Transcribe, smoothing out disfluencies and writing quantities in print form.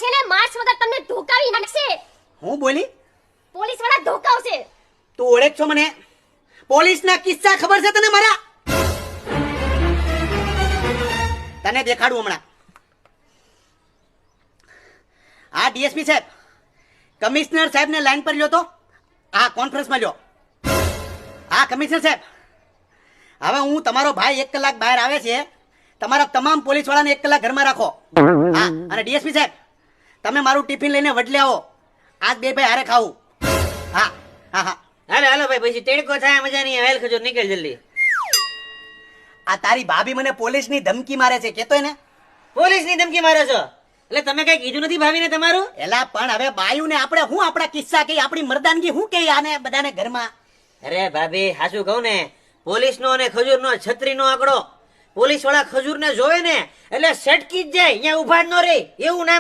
છે ને માર્ચ વગર તમને ધોકાવી નાખશે. હું બોલી? પોલીસ વાળા ધોકાવશે. તું ઓળખ છો મને? પોલીસના કિસ્સા ખબર છે તને મારા? તને દેખાડું હમણાં. આ ડીએસપી સાહેબ કમિશનર સાહેબને લાઈન પર લ્યો તો. આ કોન્ફરન્સમાં લ્યો. હા કમિશનર સાહેબ, હવે હું તમારો ભાઈ 1 કલાક બહાર આવે છે, તમારા તમામ પોલીસ વાળાને 1 કલાક ઘરમાં રાખો. હા, અને ડીએસપી સાહેબ તમે મારું ટિફિન લઈને વડલે આવો. આજ બે ભાઈ હારે ખાવું. હા હા હા હાલો હાલો ભાઈ, પછી તેડકો થાય મજા નહીં. હેલ ખજૂર નીકળ જલ્દી. આ તારી ભાભી મને પોલીસની ધમકી મારે છે, કેતોય ને? પોલીસની ધમકી મારો છો? એટલે તમે કઈ કીધું નથી ભાભીને તમારું? એલા પણ હવે બાયુને આપણે હું આપણા કિસ્સા કઈ, આપણી મર્દાનગી હું કઈ આને બધાને ઘરમાં? અરે ભાભી હાચું કહું ને, પોલીસનો અને ખજૂરનો છત્રીનો આંકડો. પોલીસ વાળા ખજૂરને જોવે ને એટલે સટકી જ જાય, અહીંયા ઉભા જ ન રહે એવું નામ